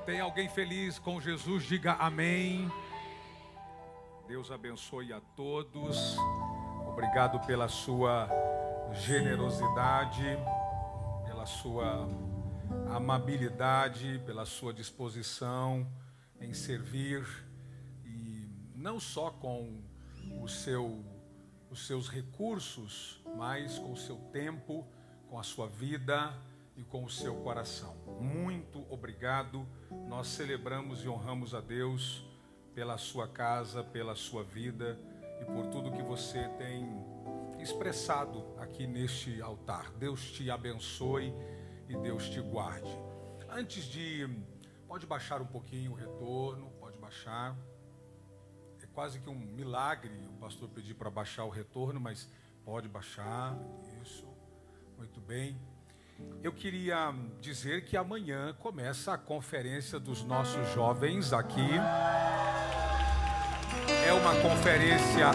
Tem alguém feliz com Jesus? Diga amém. Deus abençoe a todos. Obrigado pela sua generosidade, pela sua amabilidade, pela sua disposição em servir, e não só com os seus recursos, mas com o seu tempo, com a sua vida e com o seu coração. Muito obrigado. Nós celebramos e honramos a Deus pela sua casa, pela sua vida e por tudo que você tem expressado aqui neste altar. Deus te abençoe e Deus te guarde. Pode baixar um pouquinho o retorno, pode baixar. É quase que um milagre o pastor pedir para baixar o retorno, mas pode baixar. Isso, muito bem. Eu queria dizer que amanhã começa a conferência dos nossos jovens aqui. É uma conferência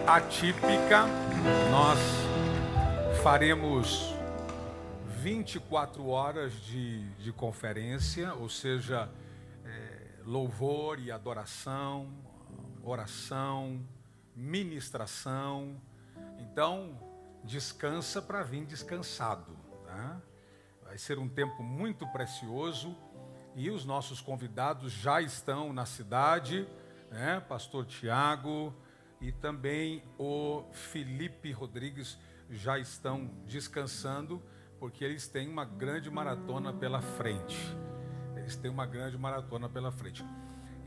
atípica. Nós faremos 24 horas de conferência, ou seja, louvor e adoração, oração, ministração. Então, descansa para vir descansado. Vai ser um tempo muito precioso e os nossos convidados já estão na cidade, né? Pastor Tiago e também o Felipe Rodrigues já estão descansando, porque eles têm uma grande maratona pela frente.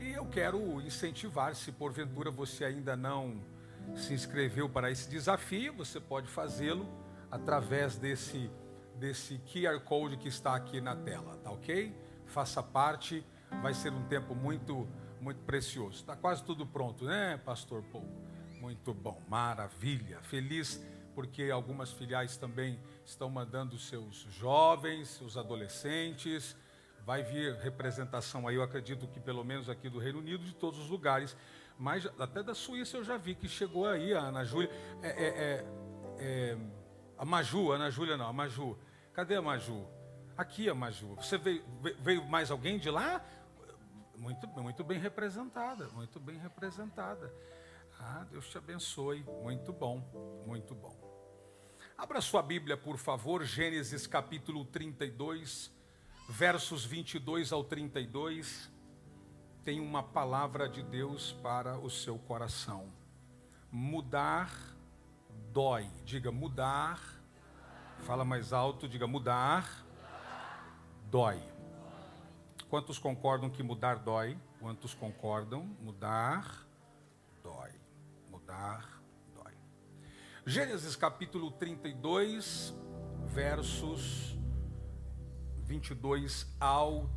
E eu quero incentivar, se porventura você ainda não se inscreveu para esse desafio, você pode fazê-lo através desse QR Code que está aqui na tela, tá ok? Faça parte, vai ser um tempo muito, muito precioso. Está quase tudo pronto, né, Pastor Paul? Muito bom, maravilha. Feliz porque algumas filiais também estão mandando seus jovens, seus adolescentes. Vai vir representação aí, eu acredito que pelo menos aqui do Reino Unido, de todos os lugares. Mas até da Suíça eu já vi que chegou aí a Ana Júlia. A Maju. Cadê a Maju? Aqui a Maju. Você veio mais alguém de lá? Muito bem representada, muito bem representada. Deus te abençoe. Muito bom, muito bom. Abra sua Bíblia, por favor, Gênesis capítulo 32, versos 22 ao 32. Tem uma palavra de Deus para o seu coração. Mudar dói. Diga mudar. Fala mais alto, diga mudar dói. Quantos concordam que mudar dói? Quantos concordam? Mudar dói. Mudar dói. Gênesis capítulo 32, versos 22 ao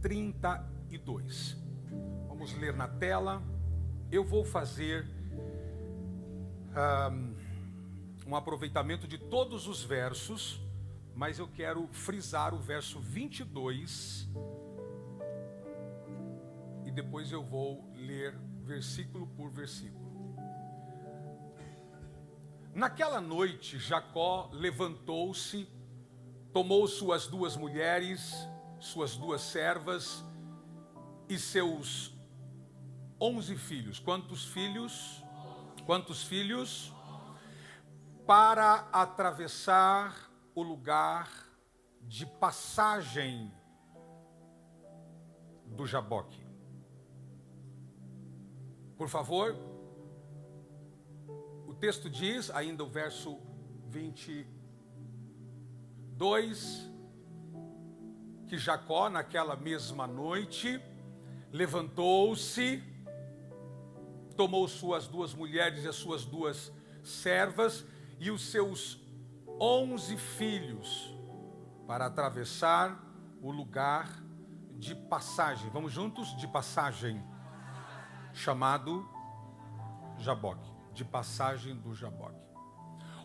32. Vamos ler na tela. Eu vou fazer um aproveitamento de todos os versos, mas eu quero frisar o verso 22 e depois eu vou ler versículo por versículo. Naquela noite, Jacó levantou-se, tomou suas 2 mulheres, suas 2 servas e seus 11 filhos. Quantos filhos? Quantos filhos? Para atravessar o lugar de passagem do Jaboque. Por favor, o texto diz, ainda o verso 22, que Jacó, naquela mesma noite, levantou-se, tomou suas 2 mulheres e as suas 2 servas e os seus 11 filhos para atravessar o lugar de passagem. Vamos juntos? De passagem. Chamado Jaboque. De passagem do Jaboque.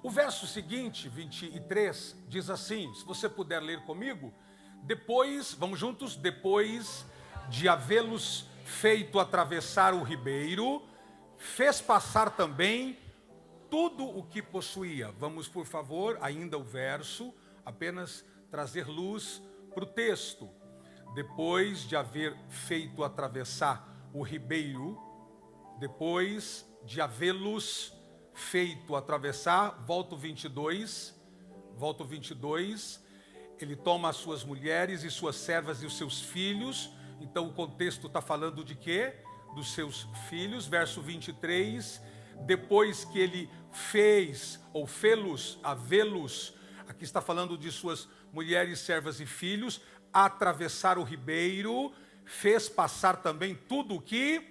O verso seguinte, 23, diz assim, se você puder ler comigo. Depois, vamos juntos? Depois de havê-los feito atravessar o ribeiro, fez passar também tudo o que possuía. Vamos, por favor, ainda o verso, apenas trazer luz para o texto. depois de haver feito atravessar o ribeiro, depois de havê-los feito atravessar, volta o 22, ele toma as suas mulheres e suas servas e os seus filhos. Então o contexto está falando de quê? Dos seus filhos. Verso 23, depois que ele fez, ou fê-los, havê-los, aqui está falando de suas mulheres, servas e filhos, atravessar o ribeiro, fez passar também tudo o que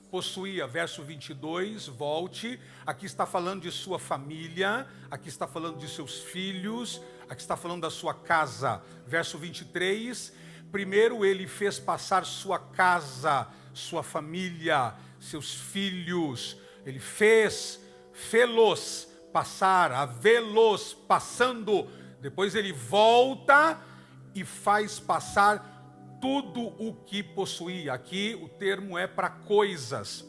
possuía. Verso 22, volte, aqui está falando de sua família, aqui está falando de seus filhos, aqui está falando da sua casa. Verso 23, primeiro ele fez passar sua casa, sua família, seus filhos, ele fê-los passar, havê-los passando, depois ele volta e faz passar tudo o que possuía. Aqui o termo é para coisas,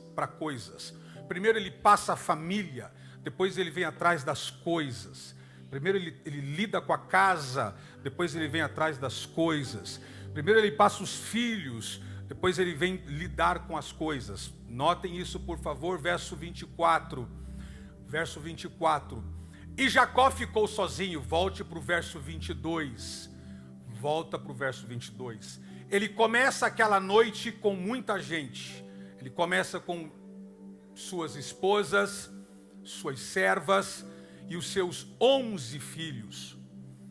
Primeiro ele passa a família, depois ele vem atrás das coisas. Primeiro ele lida com a casa, depois ele vem atrás das coisas. Primeiro ele passa os filhos, depois ele vem lidar com as coisas. Notem isso, por favor, verso 24. Verso 24. E Jacó ficou sozinho. Volte para o verso 22. Volta para o verso 22. Ele começa aquela noite com muita gente. Ele começa com suas esposas, suas servas e os seus 11 filhos.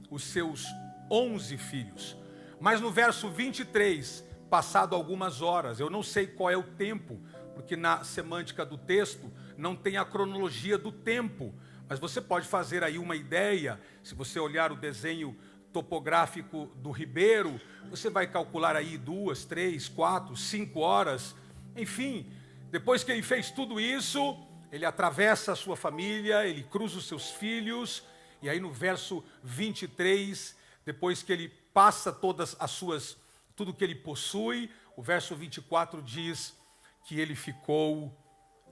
Os seus 11 filhos. Mas no verso 23, passado algumas horas, eu não sei qual é o tempo, porque na semântica do texto não tem a cronologia do tempo, mas você pode fazer aí uma ideia. Se você olhar o desenho topográfico do ribeiro, você vai calcular aí 2, 3, 4, 5 horas, enfim. Depois que ele fez tudo isso, ele atravessa a sua família, ele cruza os seus filhos, e aí no verso 23, depois que ele passa todas as suas, tudo que ele possui, o verso 24 diz que ele ficou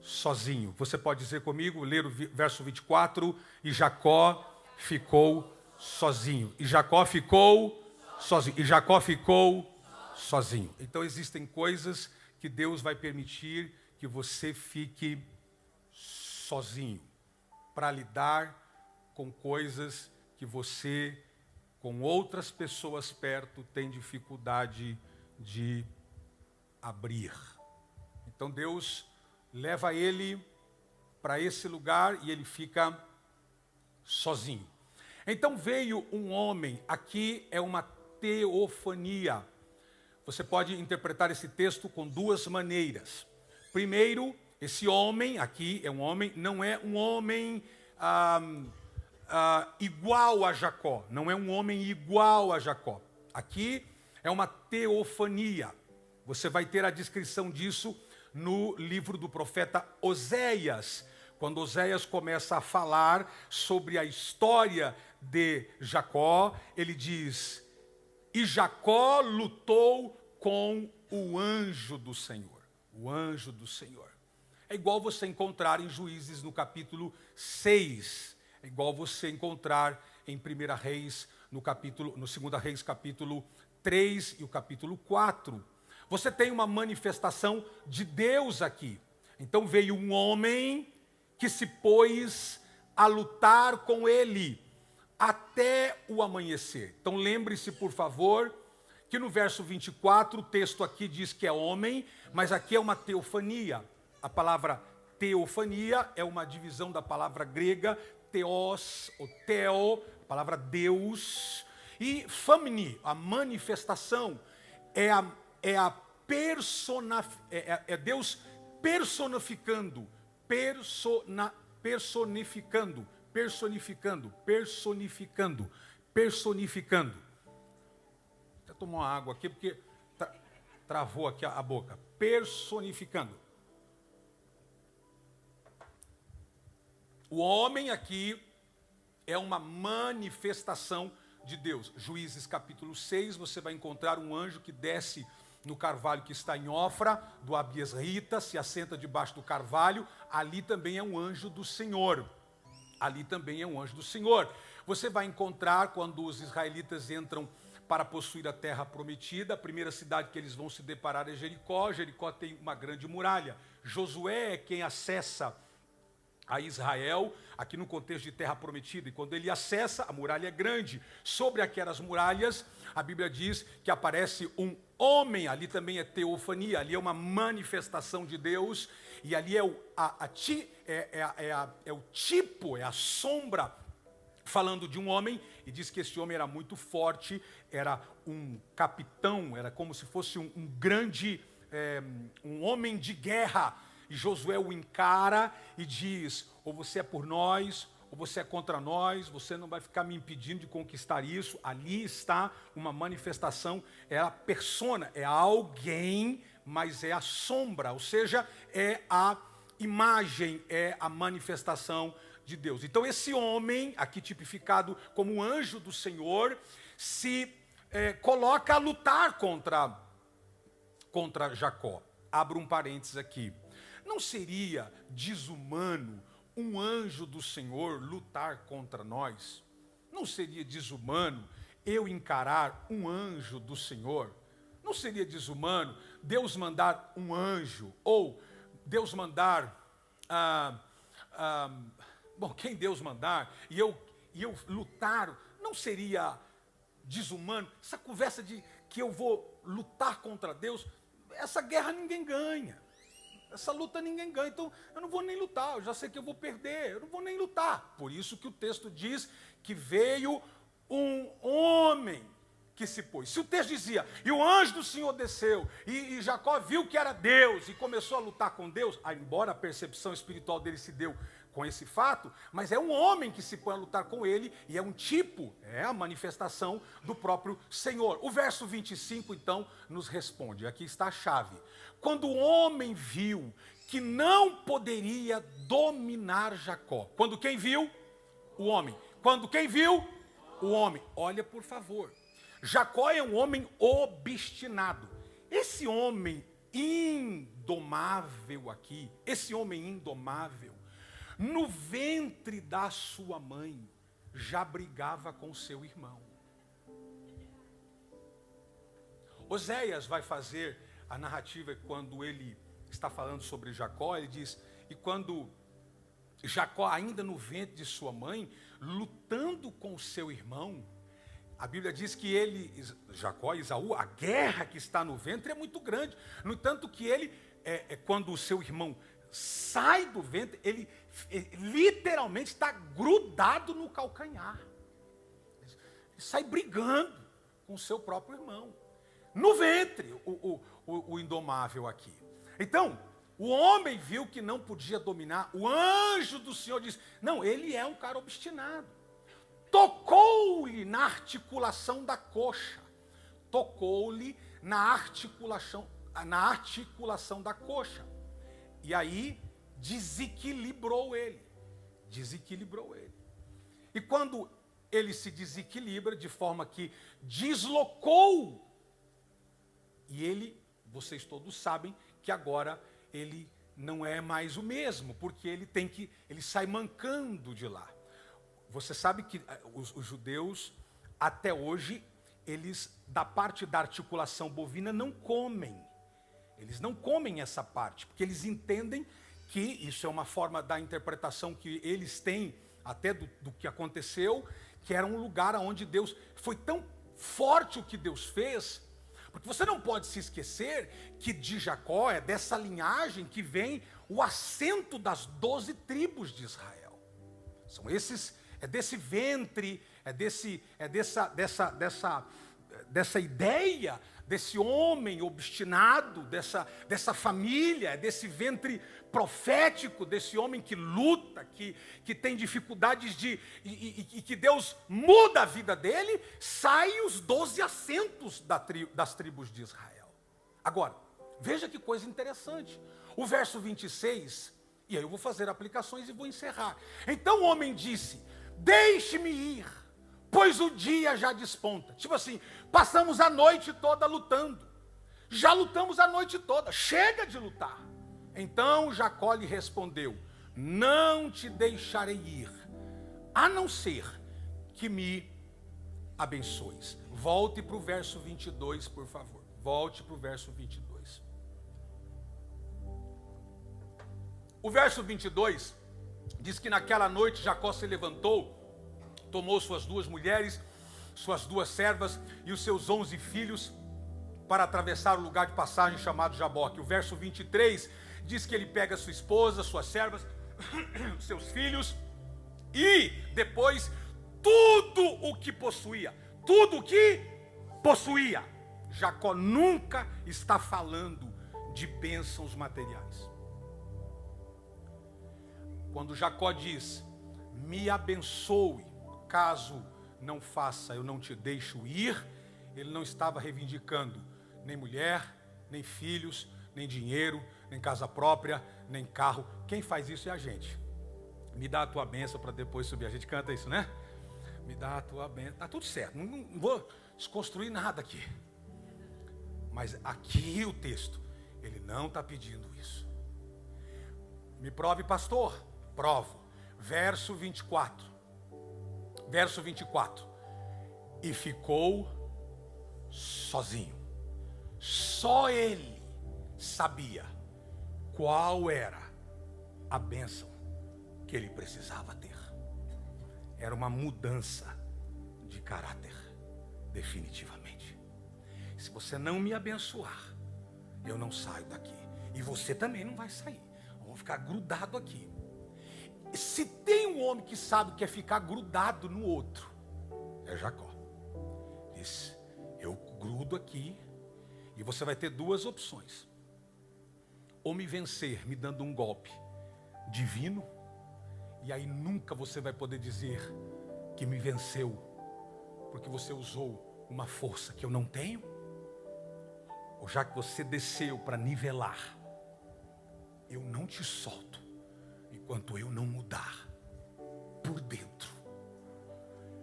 sozinho. Você pode dizer comigo, ler o verso 24, e Jacó ficou sozinho. E Jacó ficou sozinho. E Jacó ficou sozinho. Então existem coisas que Deus vai permitir que você fique sozinho, para lidar com coisas que você, com outras pessoas perto, tem dificuldade de abrir. Então Deus leva ele para esse lugar e ele fica sozinho. Então veio um homem, aqui é uma teofania. Você pode interpretar esse texto com duas maneiras. Primeiro, esse homem, aqui é um homem, não é um homem igual a Jacó. Não é um homem igual a Jacó. Aqui é uma teofania. Você vai ter a descrição disso no livro do profeta Oséias. Quando Oséias começa a falar sobre a história de Jacó, ele diz: e Jacó lutou com o anjo do Senhor. O anjo do Senhor. É igual você encontrar em Juízes no capítulo 6. É igual você encontrar em 1 Reis, no 2 Reis capítulo 3 e o capítulo 4. Você tem uma manifestação de Deus aqui. Então veio um homem que se pôs a lutar com ele até o amanhecer. Então lembre-se, por favor, que no verso 24, o texto aqui diz que é homem, mas aqui é uma teofania. A palavra teofania é uma divisão da palavra grega theos, ou theo, a palavra Deus, e famni, a manifestação, é Deus personificando, personificando. Vou tomar uma água aqui porque travou aqui a boca. Personificando. O homem aqui é uma manifestação de Deus. Juízes capítulo 6, você vai encontrar um anjo que desce no carvalho que está em Ofra, do Abiesrita, se assenta debaixo do carvalho. Ali também é um anjo do Senhor. Ali também é um anjo do Senhor. Você vai encontrar, quando os israelitas entram para possuir a terra prometida. A primeira cidade que eles vão se deparar é Jericó. Jericó tem uma grande muralha. Josué é quem acessa a Israel, aqui no contexto de terra prometida, e quando ele acessa, a muralha é grande. Sobre aquelas muralhas, a Bíblia diz que aparece um homem, ali também é teofania, ali é uma manifestação de Deus, e ali é o tipo, é a sombra, falando de um homem, e diz que esse homem era muito forte, era um capitão, era como se fosse um grande, um homem de guerra. E Josué o encara e diz: ou você é por nós, ou você é contra nós, você não vai ficar me impedindo de conquistar isso. Ali está uma manifestação, é a persona, é alguém, mas é a sombra, ou seja, é a imagem, é a manifestação de Deus. Então esse homem, aqui tipificado como anjo do Senhor, se coloca a lutar contra Jacó. Abro um parênteses aqui. Não seria desumano um anjo do Senhor lutar contra nós? Não seria desumano eu encarar um anjo do Senhor? Não seria desumano Deus mandar um anjo? Ou Deus mandar... quem Deus mandar e eu lutar, não seria desumano? Essa conversa de que eu vou lutar contra Deus, essa guerra ninguém ganha. Essa luta ninguém ganha, então eu não vou nem lutar, eu já sei que eu vou perder, eu não vou nem lutar. Por isso que o texto diz que veio um homem que se pôs. Se o texto dizia, e o anjo do Senhor desceu, e Jacó viu que era Deus, e começou a lutar com Deus, embora a percepção espiritual dele se deu com esse fato, mas é um homem que se põe a lutar com ele, e é um tipo, é a manifestação do próprio Senhor. O verso 25, então, nos responde, aqui está a chave. Quando o homem viu que não poderia dominar Jacó. Quando quem viu? O homem. Quando quem viu? O homem. Olha, por favor. Jacó é um homem obstinado. Esse homem indomável aqui, esse homem indomável, no ventre da sua mãe, já brigava com seu irmão. Oséias vai fazer a narrativa quando ele está falando sobre Jacó, ele diz, e quando Jacó, ainda no ventre de sua mãe, lutando com seu irmão, a Bíblia diz que ele, Jacó e Esaú, a guerra que está no ventre é muito grande, no entanto que ele, quando o seu irmão sai do ventre, ele literalmente está grudado no calcanhar, ele sai brigando com o seu próprio irmão, no ventre, o indomável aqui. Então, o homem viu que não podia dominar, o anjo do Senhor disse, não, ele é um cara obstinado. Tocou-lhe na articulação da coxa, tocou-lhe na articulação da coxa, e aí desequilibrou ele, e quando ele se desequilibra de forma que deslocou, e ele, vocês todos sabem que agora ele não é mais o mesmo, porque ele sai mancando de lá. Você sabe que os judeus, até hoje, eles, da parte da articulação bovina, não comem. Eles não comem essa parte, porque eles entendem que isso é uma forma da interpretação que eles têm, até do que aconteceu, que era um lugar onde Deus, foi tão forte o que Deus fez, porque você não pode se esquecer que de Jacó, é dessa linhagem que vem o assento das 12 tribos de Israel. São esses, é desse ventre, dessa ideia, desse homem obstinado, dessa família, desse ventre profético, desse homem que luta, que tem dificuldades e que Deus muda a vida dele, saem os 12 assentos das tribos de Israel. Agora, veja que coisa interessante. O verso 26, e aí eu vou fazer aplicações e vou encerrar. Então o homem disse, deixe-me ir, pois o dia já desponta. Tipo assim, passamos a noite toda lutando. Já lutamos a noite toda, chega de lutar. Então Jacó lhe respondeu, não te deixarei ir, a não ser que me abençoes. Volte para o verso 22, por favor. Volte para o verso 22. O verso 22 diz que naquela noite Jacó se levantou, tomou suas 2 mulheres, suas 2 servas e os seus 11 filhos para atravessar o lugar de passagem chamado Jaboque. O verso 23 diz que ele pega sua esposa, suas servas, seus filhos e depois tudo o que possuía. Tudo o que possuía. Jacó nunca está falando de bênçãos materiais. Quando Jacó diz, me abençoe, caso não faça, eu não te deixo ir, ele não estava reivindicando nem mulher, nem filhos, nem dinheiro, nem casa própria, nem carro. Quem faz isso é a gente. Me dá a tua bênção para depois subir. A gente canta isso, né? Me dá a tua bênção. Está tudo certo, não vou desconstruir nada aqui. Mas aqui o texto, ele não está pedindo isso. Me prove, pastor. Provo. Verso 24. Verso 24. E ficou sozinho. Só ele sabia qual era a bênção que ele precisava ter. Era uma mudança de caráter, definitivamente. Se você não me abençoar, eu não saio daqui. E você também não vai sair. Vamos ficar grudado aqui. Se tem um homem que sabe que é ficar grudado no outro, é Jacó. Diz, eu grudo aqui e você vai ter 2 opções. Ou me vencer me dando um golpe divino, e aí nunca você vai poder dizer que me venceu, porque você usou uma força que eu não tenho. Ou já que você desceu para nivelar, eu não te solto enquanto eu não mudar por dentro.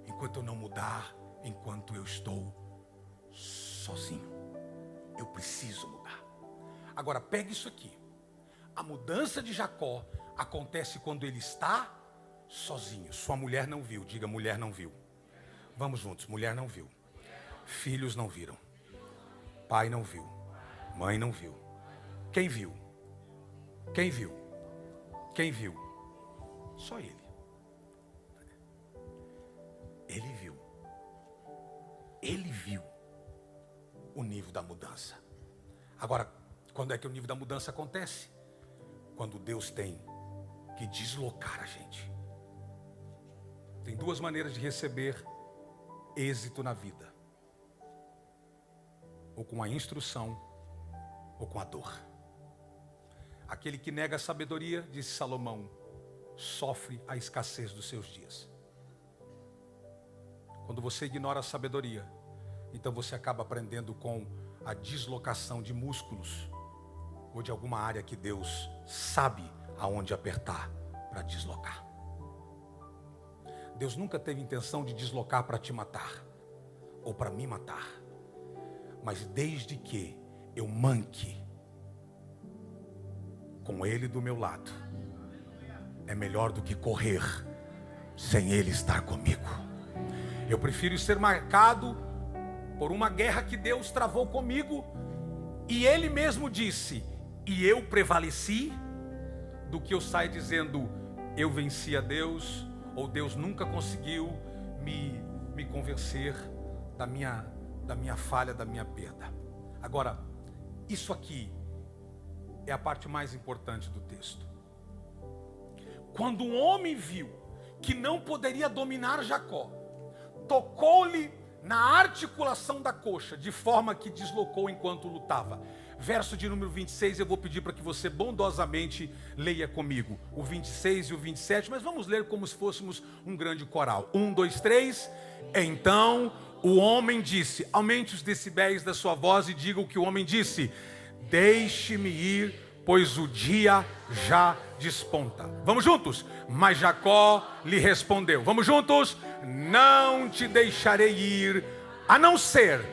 Enquanto eu não mudar, enquanto eu estou sozinho. Eu preciso mudar. Agora pegue isso aqui. A mudança de Jacó acontece quando ele está sozinho. Sua mulher não viu. Diga, mulher não viu. Vamos juntos. Mulher não viu. Filhos não viram. Pai não viu. Mãe não viu. Quem viu? Quem viu? Quem viu? Só ele. Ele viu. Ele viu o nível da mudança. Agora, quando é que o nível da mudança acontece? Quando Deus tem que deslocar a gente. Tem 2 maneiras de receber êxito na vida: ou com a instrução, ou com a dor. Aquele que nega a sabedoria, disse Salomão, sofre a escassez dos seus dias. Quando você ignora a sabedoria, então você acaba aprendendo com a deslocação de músculos ou de alguma área que Deus sabe aonde apertar para deslocar. Deus nunca teve intenção de deslocar para te matar ou para me matar, mas desde que eu manque com Ele do meu lado, é melhor do que correr sem Ele estar comigo. Eu prefiro ser marcado por uma guerra que Deus travou comigo e Ele mesmo disse, e eu prevaleci, do que eu sair dizendo, eu venci a Deus, ou Deus nunca conseguiu me convencer da minha falha, da minha perda. Agora, isso aqui é a parte mais importante do texto. Quando um homem viu que não poderia dominar Jacó, tocou-lhe na articulação da coxa, de forma que deslocou enquanto lutava. Verso de número 26, eu vou pedir para que você bondosamente leia comigo o 26 e o 27, mas vamos ler como se fôssemos um grande coral. 1, 2, 3. Então o homem disse, aumente os decibéis da sua voz e diga o que o homem disse: deixe-me ir, pois o dia já desponta. Vamos juntos? Mas Jacó lhe respondeu, vamos juntos? Não te deixarei ir, a não ser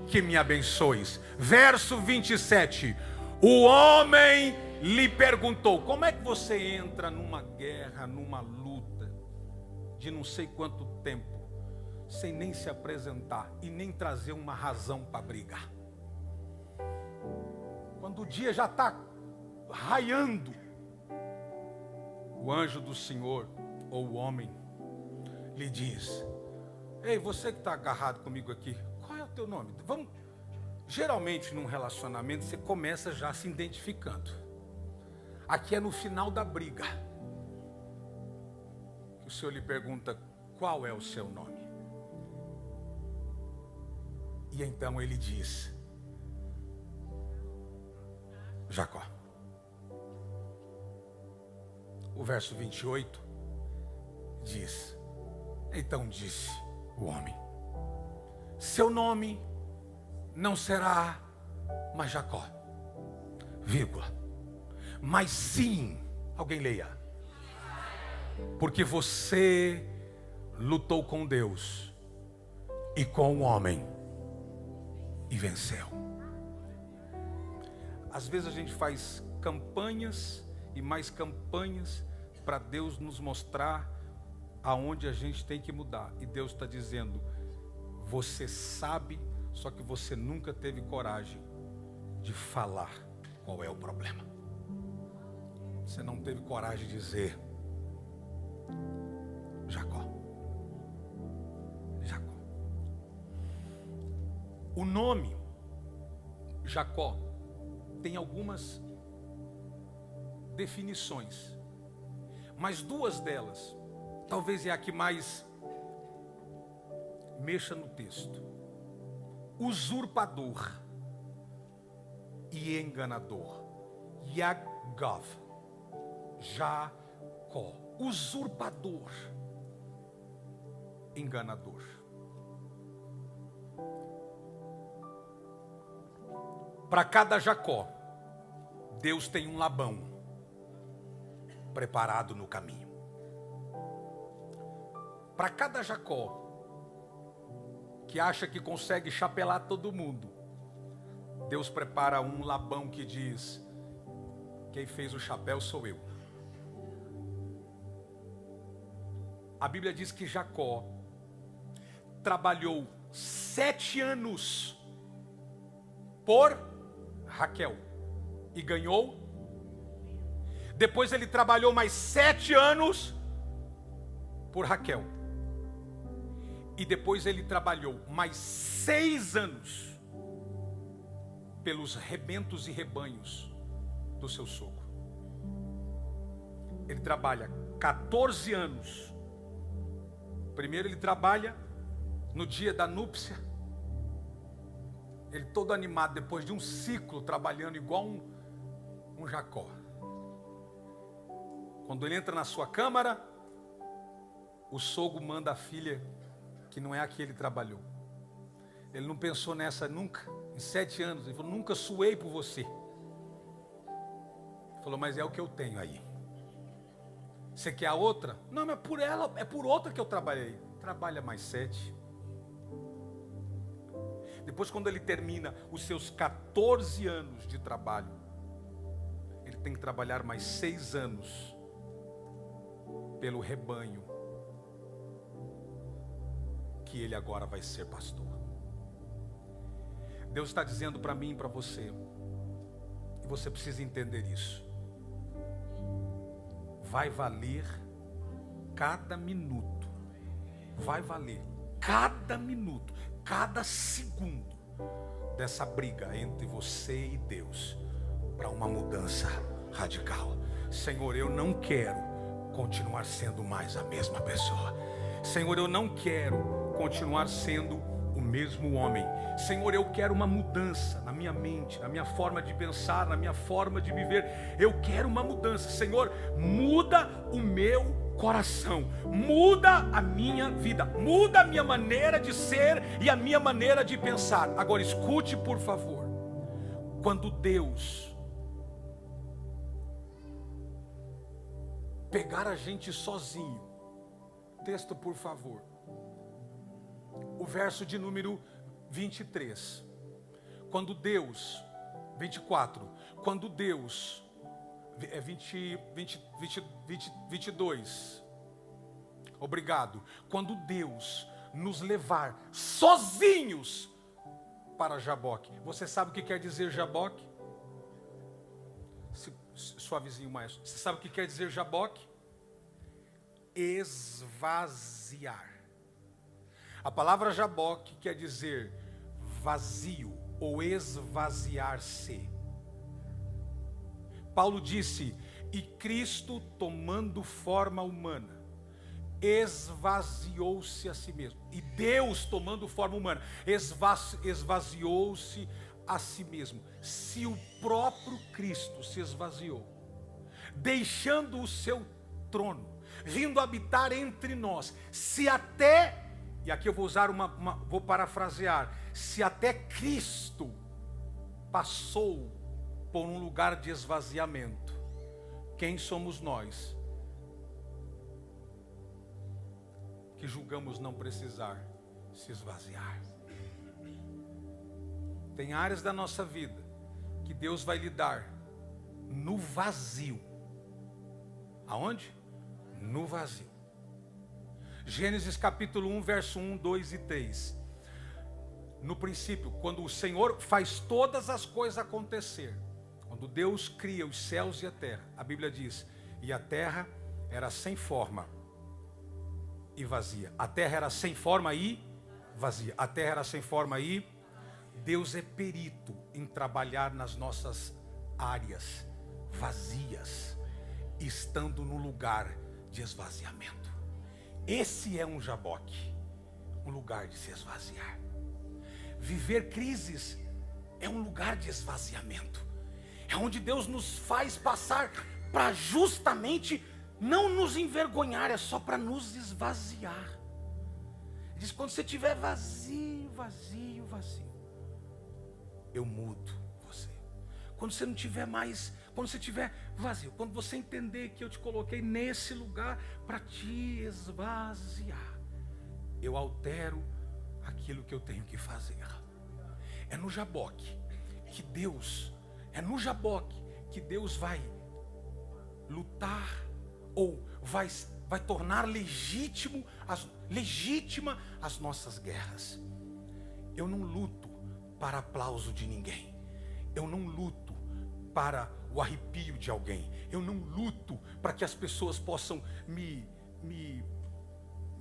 que me abençoes. Verso 27. O homem lhe perguntou, como é que você entra numa guerra, numa luta de não sei quanto tempo, sem nem se apresentar e nem trazer uma razão para brigar. Quando o dia já está raiando, o anjo do Senhor, ou o homem, lhe diz: ei, você que está agarrado comigo aqui, qual é o teu nome? Vamos. Geralmente num relacionamento você começa já se identificando. Aqui é no final da briga que o Senhor lhe pergunta: qual é o seu nome? E então ele diz: Jacó. O verso 28 diz: então disse o homem: seu nome não será mais Jacó, vírgula, mas sim, alguém leia, porque você lutou com Deus e com o homem e venceu. Às vezes a gente faz campanhas e mais campanhas para Deus nos mostrar aonde a gente tem que mudar. E Deus está dizendo: você sabe, só que você nunca teve coragem de falar qual é o problema. Você não teve coragem de dizer: Jacó. Jacó. O nome Jacó tem algumas definições, mas duas delas, talvez é a que mais mexa no texto: usurpador e enganador. Yagav, Jacó, usurpador, enganador. Para cada Jacó, Deus tem um Labão preparado no caminho. Para cada Jacó que acha que consegue chapelar todo mundo, Deus prepara um Labão que diz: quem fez o chapéu sou eu. A Bíblia diz que Jacó trabalhou 7 anos por Raquel e ganhou. Depois ele trabalhou mais 7 anos por Raquel. E depois ele trabalhou mais 6 anos pelos rebentos e rebanhos do seu sogro. Ele trabalha 14 anos. Primeiro ele trabalha no dia da núpcia. Ele todo animado, depois de um ciclo, trabalhando igual um Jacó. Quando ele entra na sua câmara, o sogro manda a filha, que não é a que ele trabalhou. Ele não pensou nessa nunca, em 7 anos. Ele falou: nunca suei por você. Ele falou: mas é o que eu tenho aí. Você quer a outra? Não, mas por ela, é por outra que eu trabalhei. Trabalha mais 7. Depois, quando ele termina os seus 14 anos de trabalho, ele tem que trabalhar mais 6 anos pelo rebanho que ele agora vai ser pastor. Deus está dizendo para mim e para você, e você precisa entender isso: vai valer cada minuto, vai valer cada minuto, cada segundo dessa briga entre você e Deus para uma mudança radical. Senhor, eu não quero continuar sendo mais a mesma pessoa. Senhor, eu não quero continuar sendo o mesmo homem. Senhor, eu quero uma mudança na minha mente, na minha forma de pensar, na minha forma de viver. Eu quero uma mudança. Senhor, muda o meu coração, muda a minha vida, muda a minha maneira de ser e a minha maneira de pensar. Agora escute, por favor. Quando Deus pegar a gente sozinho, texto, por favor, o verso de número 23. Quando Deus, 24, quando Deus, 22, obrigado. Quando Deus nos levar sozinhos para Jaboque. Você sabe o que quer dizer Jaboque? Suavezinho, maestro. Você sabe o que quer dizer Jaboque? Esvaziar. A palavra Jaboque quer dizer vazio ou esvaziar-se. Paulo disse: e Cristo, tomando forma humana, esvaziou-se a si mesmo. E Deus, tomando forma humana, esvaziou-se a si mesmo. Se o próprio Cristo se esvaziou, deixando o seu trono, vindo habitar entre nós, se até, e aqui eu vou usar vou parafrasear, se até Cristo passou por um lugar de esvaziamento, quem somos nós que julgamos não precisar se esvaziar? Tem áreas da nossa vida que Deus vai lhe dar no vazio. Aonde? No vazio. Gênesis capítulo 1, verso 1, 2 e 3. No princípio, quando o Senhor faz todas as coisas acontecer, quando Deus cria os céus e a terra, a Bíblia diz: e a terra era sem forma e vazia. A terra era sem forma e vazia. A terra era sem forma e... Deus é perito em trabalhar nas nossas áreas vazias, estando no lugar de esvaziamento. Esse é um Jaboque, um lugar de se esvaziar. Viver crises é um lugar de esvaziamento. É onde Deus nos faz passar para justamente não nos envergonhar, é só para nos esvaziar. Ele diz: quando você estiver vazio, vazio, vazio, eu mudo você. Quando você não tiver mais, quando você estiver vazio, quando você entender que eu te coloquei nesse lugar para te esvaziar, eu altero aquilo que eu tenho que fazer. É no Jaboque que Deus, vai lutar, ou vai tornar legítima as nossas guerras. Eu não luto para aplauso de ninguém. Eu não luto para o arrepio de alguém. Eu não luto para que as pessoas possam me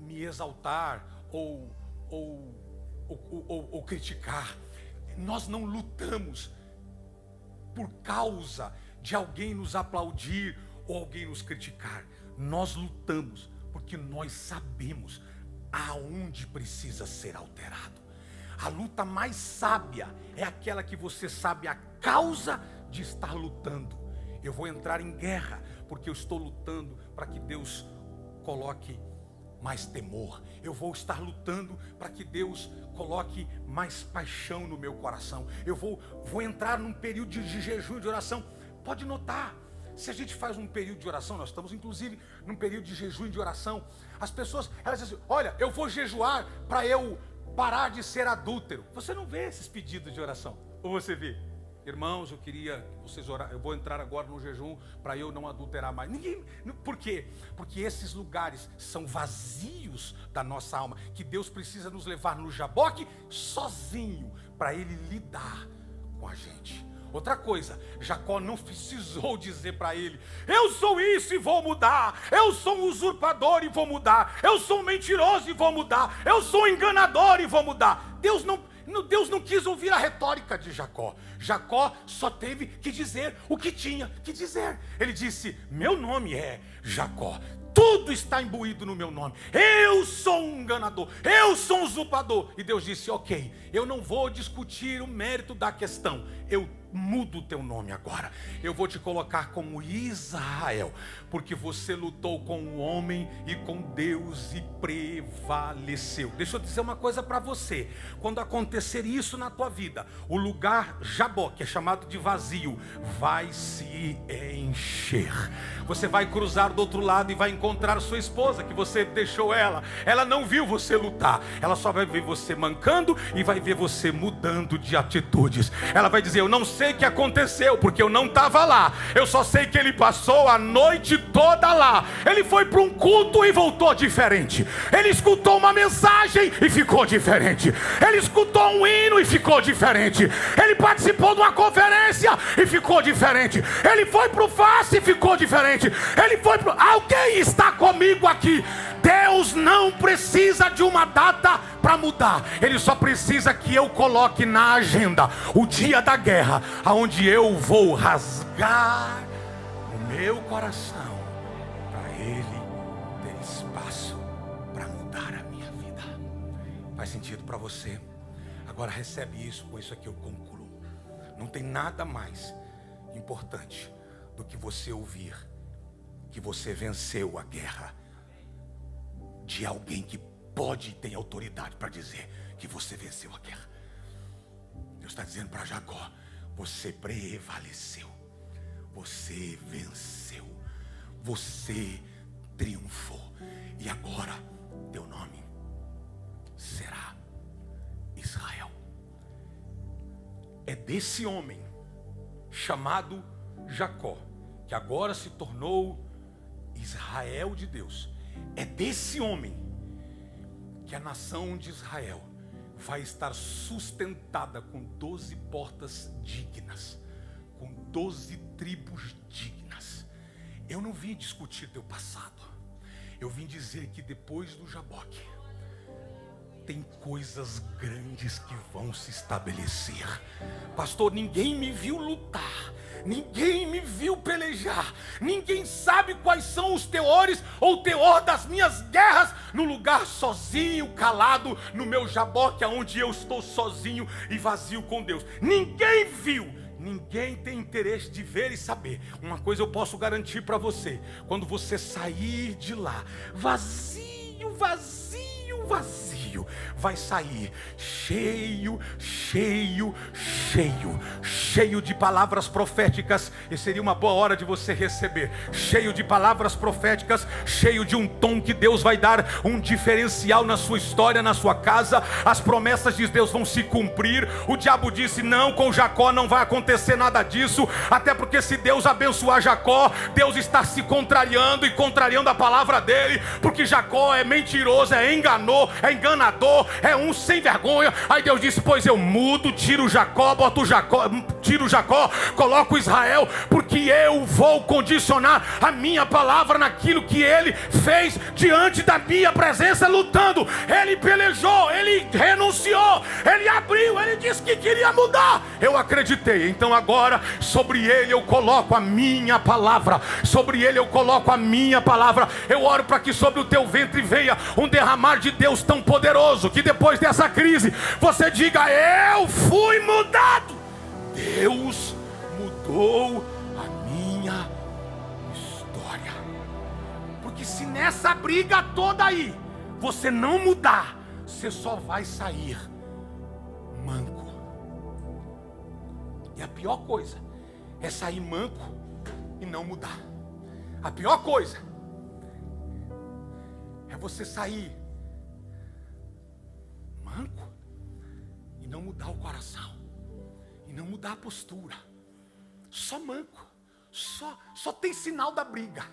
exaltar ou criticar. Nós não lutamos por causa de alguém nos aplaudir ou alguém nos criticar. Nós lutamos porque nós sabemos aonde precisa ser alterado. A luta mais sábia é aquela que você sabe a causa de estar lutando. Eu vou entrar em guerra porque eu estou lutando para que Deus coloque mais temor. Eu vou estar lutando para que Deus coloque mais paixão no meu coração. Eu vou entrar num período de jejum e de oração. Pode notar, se a gente faz um período de oração, nós estamos inclusive num período de jejum e de oração, as pessoas, elas dizem assim: olha, eu vou jejuar para eu parar de ser adúltero. Você não vê esses pedidos de oração, ou você vê? Irmãos, eu queria que vocês orassem, eu vou entrar agora no jejum para eu não adulterar mais. Ninguém, por quê? Porque esses lugares são vazios da nossa alma, que Deus precisa nos levar no Jaboque sozinho, para Ele lidar com a gente. Outra coisa, Jacó não precisou dizer para ele: eu sou isso e vou mudar, eu sou um usurpador e vou mudar, eu sou um mentiroso e vou mudar, eu sou um enganador e vou mudar. Deus não quis ouvir a retórica de Jacó. Jacó só teve que dizer o que tinha que dizer. Ele disse: meu nome é Jacó, tudo está imbuído no meu nome, eu sou um enganador, eu sou um usurpador. E Deus disse: ok, eu não vou discutir o mérito da questão, eu mudo o teu nome agora, eu vou te colocar como Israel, porque você lutou com o homem e com Deus e prevaleceu. Deixa eu dizer uma coisa para você: quando acontecer isso na tua vida, o lugar Jaboque Jaboque, é chamado de vazio, vai se encher. Você vai cruzar do outro lado e vai encontrar sua esposa, que você deixou ela. Ela não viu você lutar, ela só vai ver você mancando e vai ver você mudando de atitudes. Ela vai dizer: eu não sei o que aconteceu, porque eu não estava lá. Eu só sei que ele passou a noite toda lá. Ele foi para um culto e voltou diferente. Ele escutou uma mensagem e ficou diferente. Ele escutou um hino e ficou diferente. Ele participou de uma conferência e ficou diferente. Ele foi para o face e ficou diferente. Ele foi para... Alguém está comigo aqui. Deus não precisa de uma data para mudar. Ele só precisa que eu coloque na agenda o dia da guerra, aonde eu vou rasgar o meu coração para Ele ter espaço para mudar a minha vida. Faz sentido para você? Agora recebe isso, com isso aqui eu concluo. Não tem nada mais importante do que você ouvir que você venceu a guerra de alguém que pode e tem autoridade para dizer que você venceu a guerra. Deus está dizendo para Jacó: você prevaleceu, você venceu, você triunfou, e agora teu nome será Israel. É desse homem chamado Jacó, que agora se tornou Israel de Deus, é desse homem que a nação de Israel vai estar sustentada com 12 portas dignas, com 12 tribos dignas. Eu não vim discutir teu passado, eu vim dizer que depois do Jaboque tem coisas grandes que vão se estabelecer. Pastor, ninguém me viu lutar, ninguém me viu pelejar, ninguém sabe quais são os teores ou o teor das minhas guerras no lugar sozinho, calado, no meu Jaboque, onde eu estou sozinho e vazio com Deus. Ninguém viu, ninguém tem interesse de ver e saber. Uma coisa eu posso garantir para você: quando você sair de lá vazio, vai sair cheio de palavras proféticas. E seria uma boa hora de você receber, cheio de palavras proféticas, cheio de um tom que Deus vai dar, um diferencial na sua história, na sua casa. As promessas de Deus vão se cumprir. O diabo disse: não, com Jacó não vai acontecer nada disso, até porque se Deus abençoar Jacó, Deus está se contrariando e contrariando a palavra dele, porque Jacó é mentiroso, é enganador, é um sem vergonha. Aí Deus disse: pois eu mudo, tiro Jacó, tiro Jacó, coloco Israel, porque eu vou condicionar a minha palavra naquilo que ele fez diante da minha presença lutando. Ele pelejou, ele renunciou, ele abriu, ele disse que queria mudar. Eu acreditei, então agora sobre ele eu coloco a minha palavra, sobre ele eu coloco a minha palavra. Eu oro para que sobre o teu ventre venha um derramar de Deus tão poderoso, que depois dessa crise você diga: eu fui mudado. Deus mudou a minha história. Porque se nessa briga toda aí você não mudar, você só vai sair manco. E a pior coisa é sair manco e não mudar. A pior coisa é você sair manco e não mudar o coração, e não mudar a postura. Só manco, só tem sinal da briga,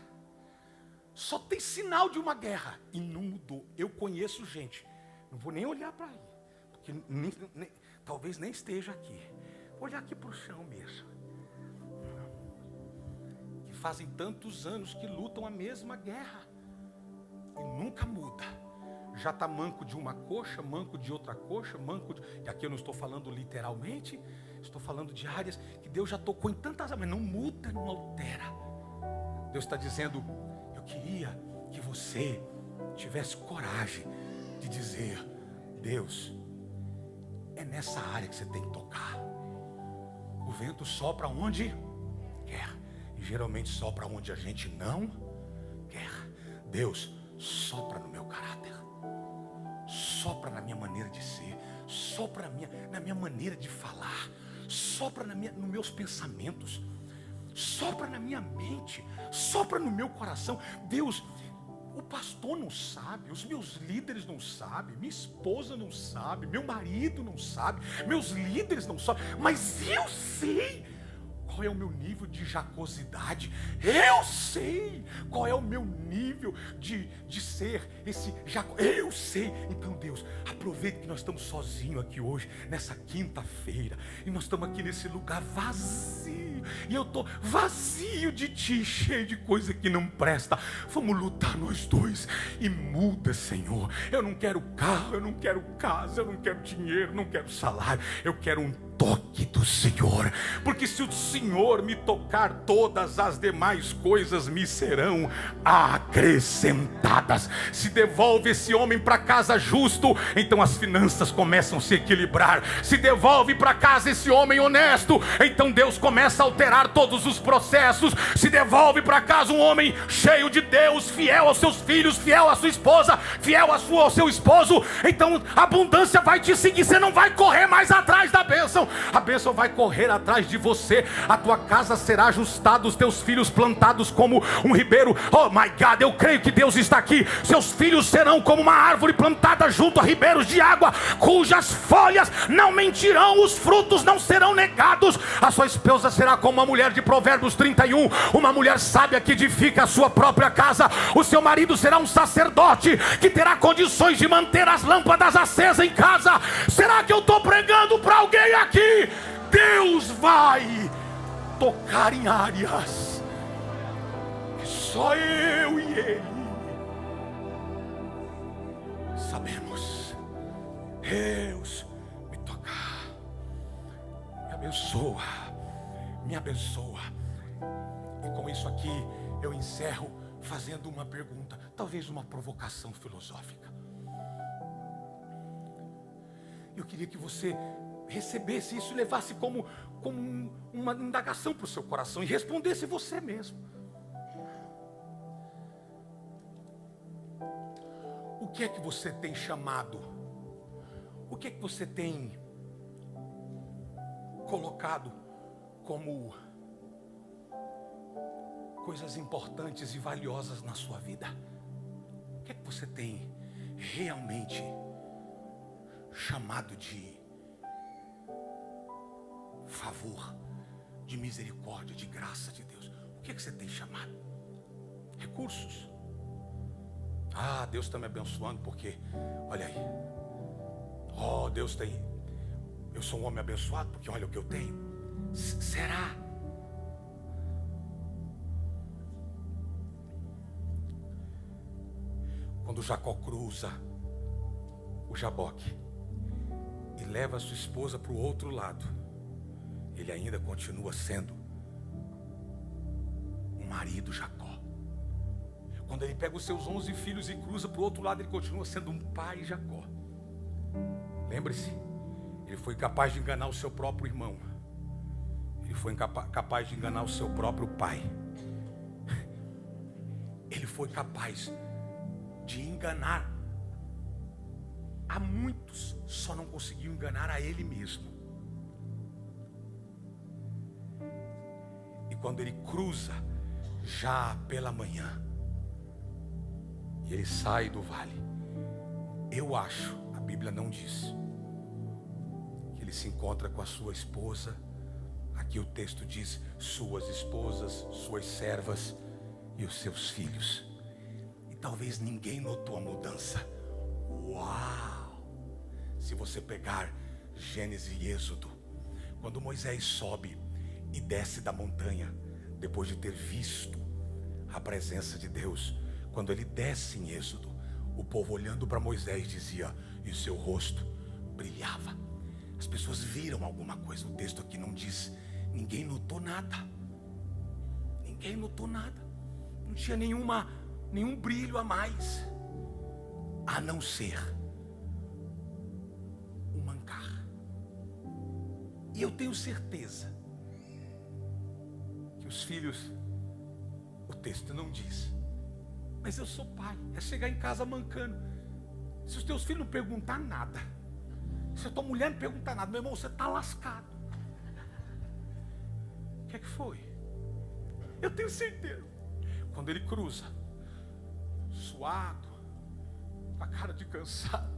só tem sinal de uma guerra e não mudou. Eu conheço gente, não vou nem olhar para aí, porque talvez nem esteja aqui. Vou olhar aqui para o chão mesmo, que fazem tantos anos que lutam a mesma guerra e nunca muda. Já está manco de uma coxa, manco de outra coxa, e aqui eu não estou falando literalmente, estou falando de áreas que Deus já tocou em tantas áreas, mas não muda, não altera. Deus está dizendo: eu queria que você tivesse coragem de dizer: Deus, é nessa área que você tem que tocar. O vento sopra onde quer, e geralmente sopra onde a gente não quer. Deus, sopra no meu caráter, sopra na minha maneira de ser, sopra na minha maneira de falar, sopra nos meus pensamentos, sopra na minha mente, sopra no meu coração. Deus, o pastor não sabe, os meus líderes não sabem, minha esposa não sabe, meu marido não sabe, meus líderes não sabem, mas eu sei qual é o meu nível de jacosidade. Eu sei qual é o meu nível de ser esse Jacó. Eu sei. Então, Deus, aproveita que nós estamos sozinhos aqui hoje, nessa quinta-feira, e nós estamos aqui nesse lugar vazio, e eu estou vazio de Ti, cheio de coisa que não presta. Vamos lutar nós dois e muda, Senhor. Eu não quero carro, eu não quero casa, eu não quero dinheiro, não quero salário, eu quero um toque do Senhor, porque se o Senhor me tocar, todas as demais coisas me serão acrescentadas. Se devolve esse homem para casa justo, então as finanças começam a se equilibrar. Se devolve para casa esse homem honesto, então Deus começa a alterar todos os processos. Se devolve para casa um homem cheio de Deus, fiel aos seus filhos, fiel à sua esposa, fiel ao seu esposo, então a abundância vai te seguir. Você não vai correr mais atrás da bênção, a bênção vai correr atrás de você. A tua casa será ajustada, os teus filhos plantados como um ribeiro. Oh my God, eu creio que Deus está aqui. Seus filhos serão como uma árvore plantada junto a ribeiros de água, cujas folhas não mentirão, os frutos não serão negados. A sua esposa será como uma mulher de Provérbios 31, uma mulher sábia que edifica a sua própria casa. O seu marido será um sacerdote que terá condições de manter as lâmpadas acesas em casa. Será que eu estou pregando para alguém aqui? Deus vai tocar em áreas que só eu e Ele sabemos. Deus me tocar, me abençoa, me abençoa. E com isso aqui eu encerro fazendo uma pergunta, talvez uma provocação filosófica. Eu queria que você recebesse isso e levasse como uma indagação para o seu coração e respondesse você mesmo. O que é que você tem chamado? O que é que você tem colocado como coisas importantes e valiosas na sua vida? O que é que você tem realmente chamado de favor, de misericórdia, de graça de Deus? O que é que você tem chamado? Recursos. Ah, Deus está me abençoando porque, olha aí, oh, Deus tem, eu sou um homem abençoado porque olha o que eu tenho. Será? Quando Jacó cruza o Jaboque e leva a sua esposa para o outro lado, ele ainda continua sendo um marido Jacó. Quando ele pega os seus 11 filhos e cruza para o outro lado, ele continua sendo um pai Jacó. Lembre-se, ele foi capaz de enganar o seu próprio irmão. Ele foi capaz de enganar o seu próprio pai. Ele foi capaz de enganar a muitos, só não conseguiu enganar a ele mesmo. E quando ele cruza, já pela manhã, e ele sai do vale, eu acho, a Bíblia não diz, que ele se encontra com a sua esposa. Aqui o texto diz suas esposas, suas servas e os seus filhos. E talvez ninguém notou a mudança. Uau! Se você pegar Gênesis e Êxodo, quando Moisés sobe e desce da montanha, depois de ter visto a presença de Deus, quando ele desce em Êxodo, o povo olhando para Moisés dizia, e o seu rosto brilhava. As pessoas viram alguma coisa. O texto aqui não diz, ninguém notou nada. Ninguém notou nada. Não tinha nenhum brilho a mais, a não ser o mancar. E eu tenho certeza que os filhos, o texto não diz, mas eu sou pai, é chegar em casa mancando. Se os teus filhos não perguntar nada, se a tua mulher não perguntar nada, meu irmão, você está lascado. que é que foi? Eu tenho certeza. Quando ele cruza, suado, com a cara de cansado,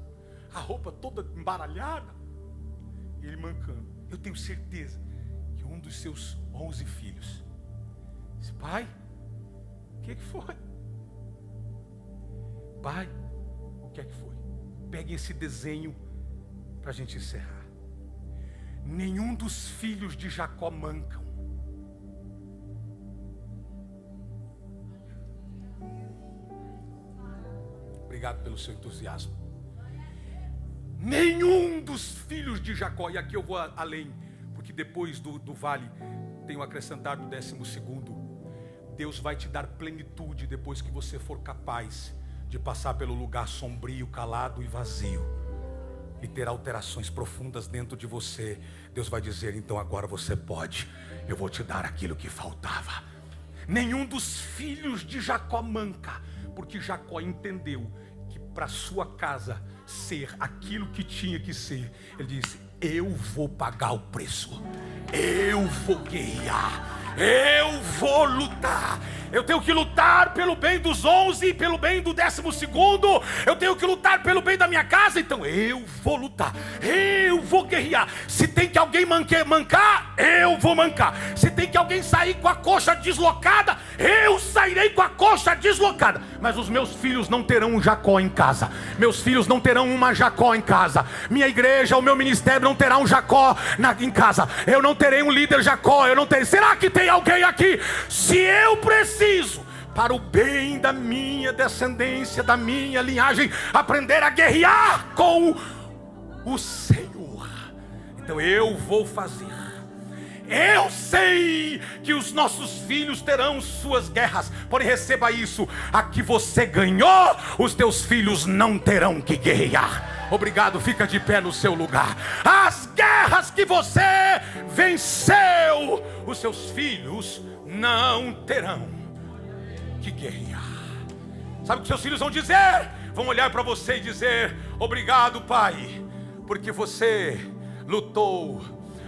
a roupa toda embaralhada, e ele mancando, eu tenho certeza que um dos seus 11 filhos disse: pai, o que é que foi? Pai, o que é que foi? Pegue esse desenho para a gente encerrar. Nenhum dos filhos de Jacó mancam. Obrigado pelo seu entusiasmo. Nenhum dos filhos de Jacó, e aqui eu vou além, porque depois do vale tenho acrescentado o 12º. Deus vai te dar plenitude depois que você for capaz de passar pelo lugar sombrio, calado e vazio, e ter alterações profundas dentro de você. Deus vai dizer: então agora você pode, eu vou te dar aquilo que faltava. Nenhum dos filhos de Jacó manca, porque Jacó entendeu que para sua casa ser aquilo que tinha que ser, ele disse: eu vou pagar o preço, eu vou guerrear, eu vou lutar. Eu tenho que lutar pelo bem dos 11 e pelo bem do 12º. Eu tenho que lutar pelo bem da minha casa. Então eu vou lutar, eu vou guerrear. Se tem que alguém mancar, eu vou mancar. Se tem que alguém sair com a coxa deslocada, eu sairei com a coxa deslocada. Mas os meus filhos não terão um Jacó em casa. Meus filhos não terão uma Jacó em casa. Minha igreja, o meu ministério não terá um Jacó em casa. Eu não terei um líder Jacó. Eu não terei. Será que tem alguém aqui? Se eu preciso, para o bem da minha descendência, da minha linhagem, aprender a guerrear com o Senhor, então eu vou fazer. Eu sei que os nossos filhos terão suas guerras, porém receba isso: a que você ganhou, os teus filhos não terão que guerrear. Obrigado, fica de pé no seu lugar. As guerras que você venceu, os seus filhos não terão que guerrear. Sabe o que seus filhos vão dizer? Vão olhar para você e dizer: obrigado, pai, porque você lutou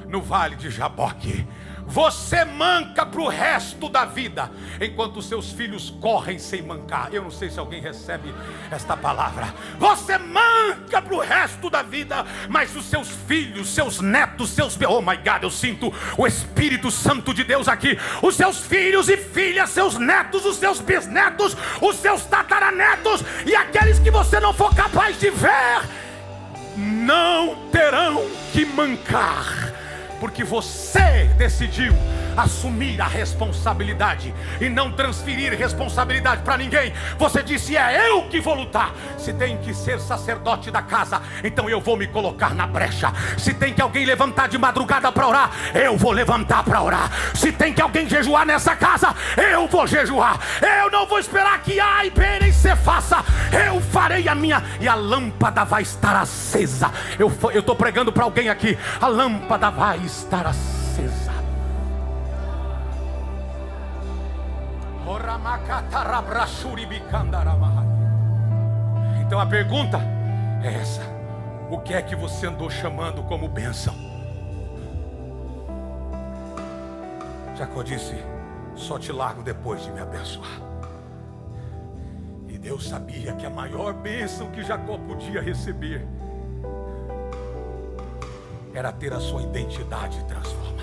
no vale de Jaboque. Você manca para o resto da vida, enquanto seus filhos correm sem mancar. Eu não sei se alguém recebe esta palavra. Você manca para o resto da vida, mas os seus filhos, seus netos, oh my God, eu sinto o Espírito Santo de Deus aqui. Os seus filhos e filhas, seus netos, os seus bisnetos, os seus tataranetos, e aqueles que você não for capaz de ver, não terão que mancar, porque você decidiu assumir a responsabilidade e não transferir responsabilidade para ninguém. Você disse: é eu que vou lutar. Se tem que ser sacerdote da casa, então eu vou me colocar na brecha. Se tem que alguém levantar de madrugada para orar, eu vou levantar para orar. Se tem que alguém jejuar nessa casa, eu vou jejuar. Eu não vou esperar que A e B nem C faça. Eu farei a minha, e a lâmpada vai estar acesa. Eu estou pregando para alguém aqui: a lâmpada vai estar acesa. Então a pergunta é essa: o que é que você andou chamando como bênção? Jacó disse: só te largo depois de me abençoar. E Deus sabia que a maior bênção que Jacó podia receber era ter a sua identidade transformada.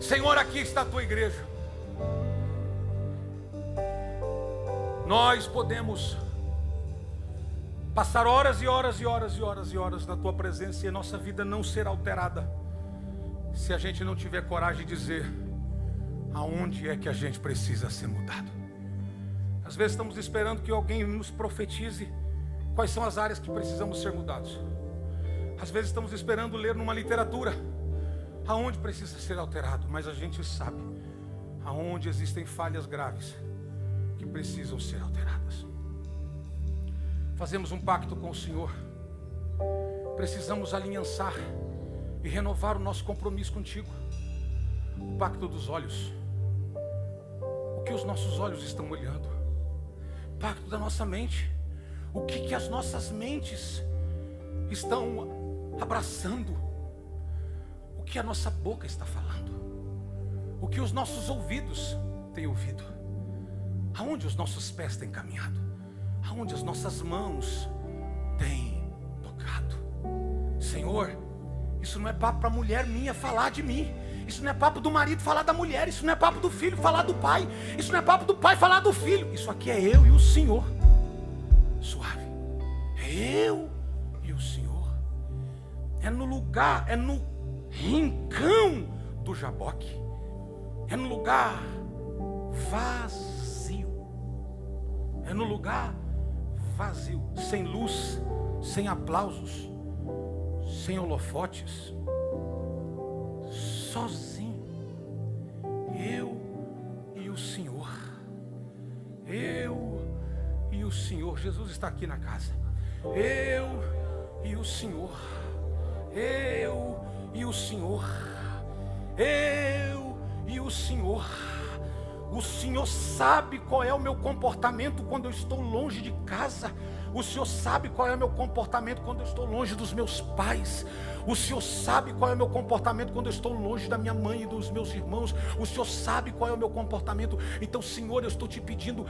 Senhor, aqui está a tua igreja. Nós podemos passar horas e horas e horas e horas e horas na tua presença e a nossa vida não ser alterada, se a gente não tiver coragem de dizer aonde é que a gente precisa ser mudado. Às vezes estamos esperando que alguém nos profetize quais são as áreas que precisamos ser mudados. Às vezes estamos esperando ler numa literatura aonde precisa ser alterado, mas a gente sabe aonde existem falhas graves que precisam ser alteradas. Fazemos um pacto com o Senhor. Precisamos aliançar e renovar o nosso compromisso contigo. O pacto dos olhos. O que os nossos olhos estão olhando? O pacto da nossa mente. O que as nossas mentes estão abraçando? O que a nossa boca está falando, o que os nossos ouvidos têm ouvido, aonde os nossos pés têm caminhado, aonde as nossas mãos têm tocado. Senhor, isso não é papo para a mulher minha falar de mim, isso não é papo do marido falar da mulher, isso não é papo do filho falar do pai, isso não é papo do pai falar do filho. Isso aqui é eu e o Senhor. Suave. É eu e o Senhor. É no lugar, é no rincão do Jaboque. É no lugar vazio. É no lugar vazio, sem luz, sem aplausos, sem holofotes, sozinho, eu e o Senhor. Eu e o Senhor. Jesus está aqui na casa. Eu e o Senhor. Eu e o Senhor. Eu e o Senhor. O Senhor sabe qual é o meu comportamento quando eu estou longe de casa. O Senhor sabe qual é o meu comportamento quando eu estou longe dos meus pais. O Senhor sabe qual é o meu comportamento quando eu estou longe da minha mãe e dos meus irmãos. O Senhor sabe qual é o meu comportamento. Então, Senhor, eu estou te pedindo,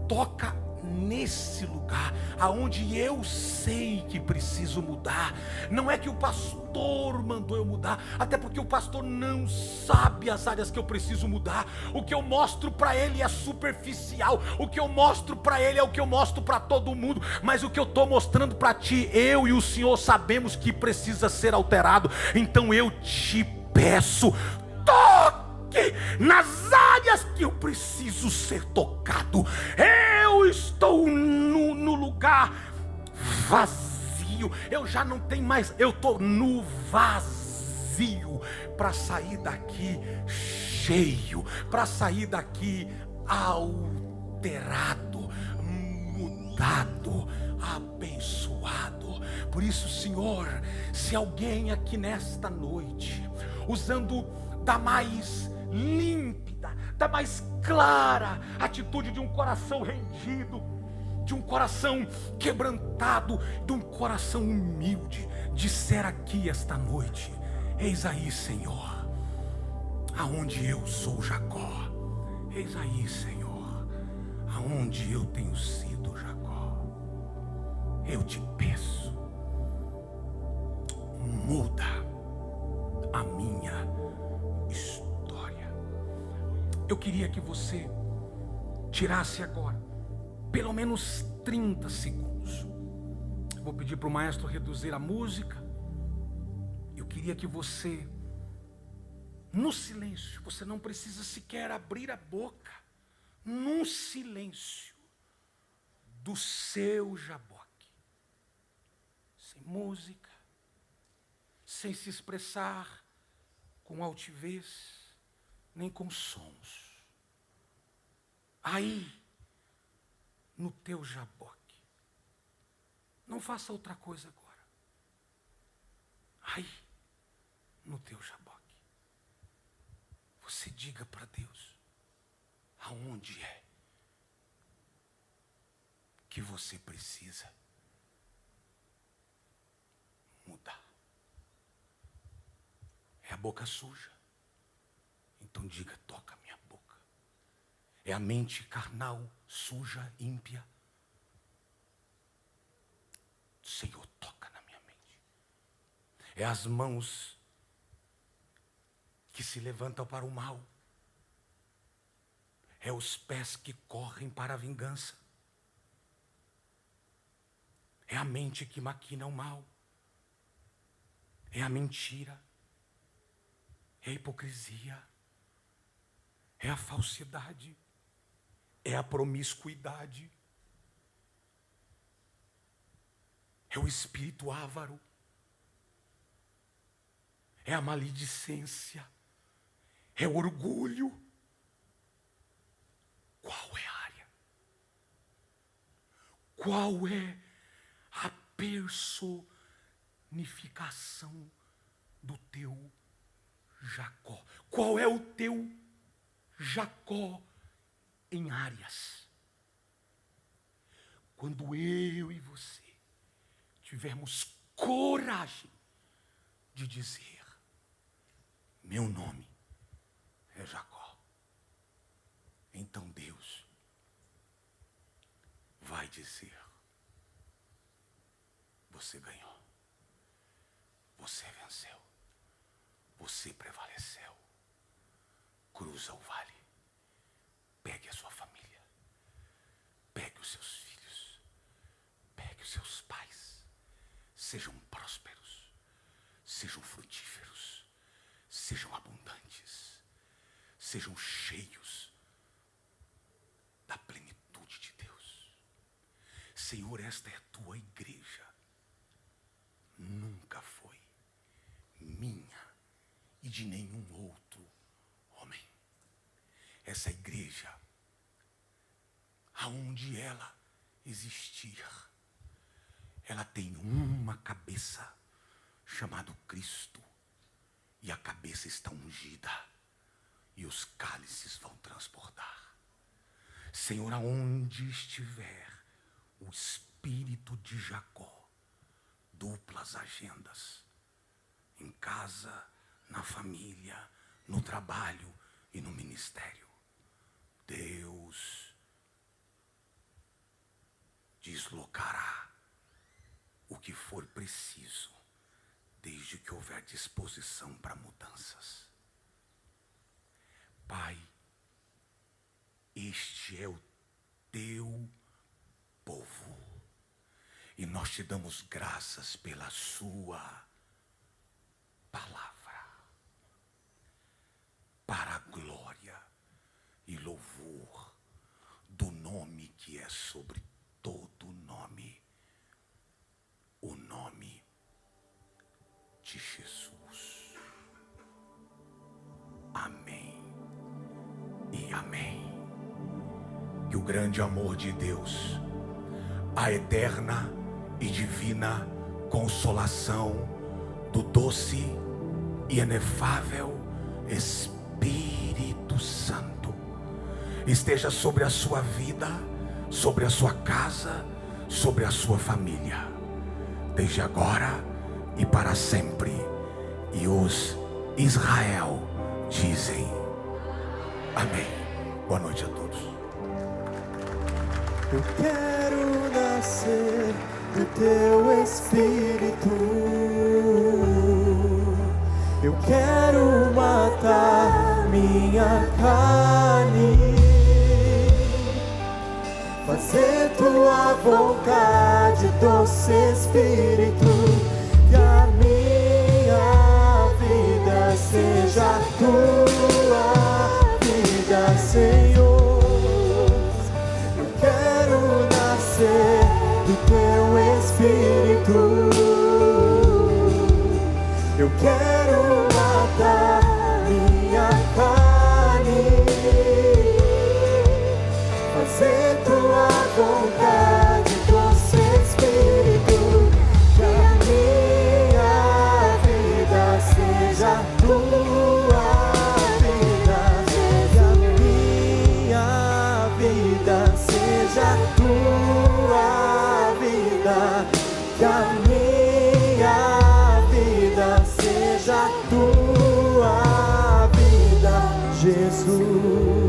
toca nesse lugar aonde eu sei que preciso mudar. Não é que o pastor mandou eu mudar, até porque o pastor não sabe as áreas que eu preciso mudar. O que eu mostro para ele é superficial, o que eu mostro para ele é o que eu mostro para todo mundo, mas o que eu estou mostrando para ti, eu e o Senhor sabemos que precisa ser alterado. Então eu te peço, toque nas áreas que eu preciso ser tocado. Eu estou no lugar vazio. Eu já não tenho mais, eu estou no vazio para sair daqui cheio, para sair daqui alterado, mudado, abençoado. Por isso, Senhor, se alguém aqui nesta noite, usando da mais límpida, da mais clara atitude de um coração rendido, de um coração quebrantado, de um coração humilde, disser aqui esta noite: eis aí, Senhor, aonde eu sou Jacó. Eis aí, Senhor, aonde eu tenho sido Jacó. Eu te peço, muda a minha história. Eu queria que você tirasse agora pelo menos 30 segundos. Vou pedir para o maestro reduzir a música. Eu queria que você, no silêncio, você não precisa sequer abrir a boca, num silêncio do seu Jaboque, sem música, sem se expressar com altivez, nem com sons. Aí, no teu Jaboque, não faça outra coisa agora. Aí, no teu Jaboque, você diga para Deus aonde é que você precisa mudar. É a boca suja? Então diga: toca minha boca. É a mente carnal, suja, ímpia? Senhor, toca na minha mente. É as mãos que se levantam para o mal? É os pés que correm para a vingança? É a mente que maquina o mal? É a mentira? É a hipocrisia? É a falsidade? É a promiscuidade? É o espírito avaro? É a maledicência? É o orgulho? Qual é a área? Qual é a personificação do teu Jacó? Qual é o teu Jacó em áreas? Quando eu e você tivermos coragem de dizer: Meu nome é Jacó. Então Deus vai dizer: você ganhou, você venceu, você prevaleceu. Cruza o vale, pegue a sua família, pegue os seus filhos, pegue os seus pais, sejam prósperos, sejam frutíferos, sejam abundantes, sejam cheios da plenitude de Deus. Senhor, esta é a tua igreja. Nunca foi minha e de nenhum outro homem. Essa igreja, aonde ela existir, ela tem uma cabeça chamada Cristo, e a cabeça está ungida e os cálices vão transbordar. Senhor, aonde estiver o espírito de Jacó, duplas agendas, em casa, na família, no trabalho e no ministério, Deus deslocará o que for preciso, desde que houver disposição para mudanças. Pai, este é o teu povo, e nós te damos graças pela sua palavra, para a glória e louvor do nome que é sobre todo nome, o nome de Jesus. Amém e amém. Que o grande amor de Deus, a eterna e divina consolação do doce e inefável Espírito Santo esteja sobre a sua vida, sobre a sua casa, sobre a sua família, desde agora e para sempre. E os Israel dizem amém. Boa noite a todos. Eu quero nascer do teu Espírito. Eu quero matar minha carne, fazer tua vontade, doce Espírito. Que a minha vida seja tua vida, Senhor. Eu quero nascer do teu Espírito. Eu quero matar minha carne, fazer tua vontade, doce Espírito. Que a minha vida seja tua vida, que a minha vida seja tua vida, que a minha vida seja tua vida, Jesus.